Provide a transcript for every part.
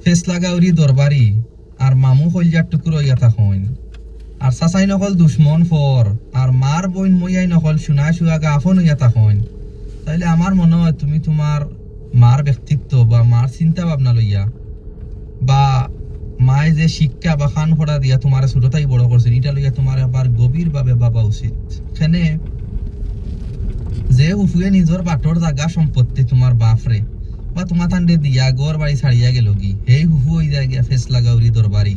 ফেসলা গাউরি দরবারি আর মামু কলজার টুকরো ইয়াতা হইন আর সাসাই নকল দুশ্মন ফর আর মার বইন মইয়াই নকল শুনা শুয়াগা আফন ইয়াতা হইন, তাইলে আমার মনে হয় তুমি তোমার মার ব্যক্তিত্ব বা মার চিন্তা ভাবনা লইয়া বা মায় যে শিক্ষা বা খান ফোড়া দিয়া তোমার ছোটতাই বড় করছে এটা লইয়া তোমার আবার গভীর ভাবে ভাবা উচিত। এখানে যে হুফুয়ে নিজের বাটর জাগা সম্পত্তি তোমার বাপরে বা তোমার তান্ডে দিয়া গড় বাড়ি ছাড়িয়া গেল কি এই হুফু হয়ে যায় গিয়া ফেসলা গাউরি দরবারি।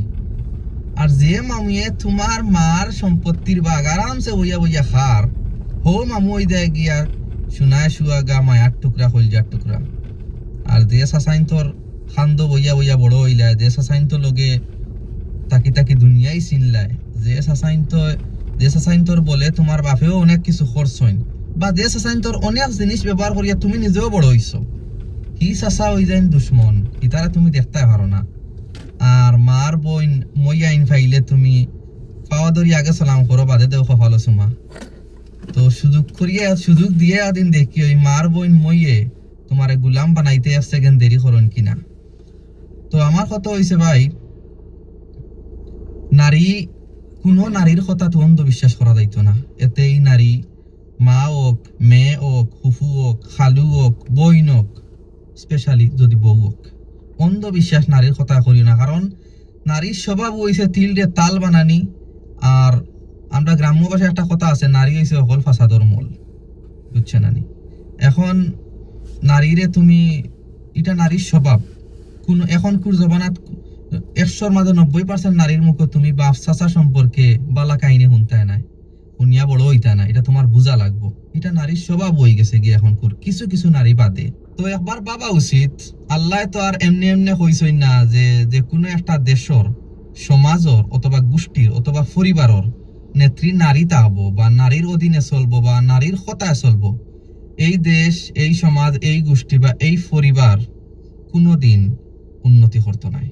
আর যে মামুয়ে তোমার মার সম্পত্তির বাগ আরামসে বইয়া বইয়া খার, হো মামু হয়ে যায় গিয়া শুনায় শুয়াগা মায়ার টুকরা কলজার টুকরা। আর যে সাসাইন তোর খান্দ বইয়া বইয়া বড় হইলায়, যে সাসাইন তো লগে তাকি তাকি দুনিয়াই চিনলায়, যে সাসাইন তোর বলে তোমার বাপেও অনেক কিছু খরচ হইন বা যে সাসাইন তোর অনেক জিনিস ব্যবহার করিয়া তুমি নিজেও বড় হইছো, হি চাচা হই যায় দুশ্মন, ইতারা তুমি দেখতে পারো না। আর মার বইন মই আইন ফাইলে তুমি পাওয়া ধরি আগে সালাম করো বাদে দেও কপালো সুমা। তো সুযোগ দিয়ে আদিন দেখি ওই মার বইন মইয়ে তোমার গুলাম বানাইতে এক সেকেন্ড দেরি করুন কিনা। তো আমার কথা হইছে ভাই, নারী কোনো নারীর কথা তো অন্ধবিশ্বাস করা যাইতো না। এতে এই নারী মা হোক, মেয়ে হোক, ফুফু হোক, খালু হোক, বইন হোক, স্পেশালি যদি বউ হোক, অন্ধবিশ্বাস নারীর কথা করি না। কারণ নারীর স্বভাব হইছে তিল দিয়ে তাল বানানি। আর আমরা গ্রাম্য ভাষায় একটা কথা আছে, নারী হইছে অকল ফাসাদর মূল, বুঝছে নানি। এখন নারীরে তুমি, এটা নারীর স্বভাব। এখন কুর জবানাত 100-র মাঝে 90% নারীর মুখে তুমি বাপ চাচা সম্পর্কে বালা কাহিনী শুনতে নাই, শুনিয়া বড় হইতা না, এটা তোমার বোঝা লাগবো। এটা নারীর স্বভাব হয়ে গেছে গিয়ে এখন কুর কিছু কিছু নারী বাদে। তো একবার ভাবা উচিত, আল্লাহ তো আর এমনি এমনি কইছই না যে কোনো একটা দেশের, সমাজের অথবা গোষ্ঠীর অথবা পরিবারের নেত্রী নারী থাকবো বা নারীর অধীনে চলবো বা নারীর কথায় চলবো। এই দেশ, এই সমাজ, এই গোষ্ঠী বা এই পরিবার কোনোদিন উন্নতি করতো নাই।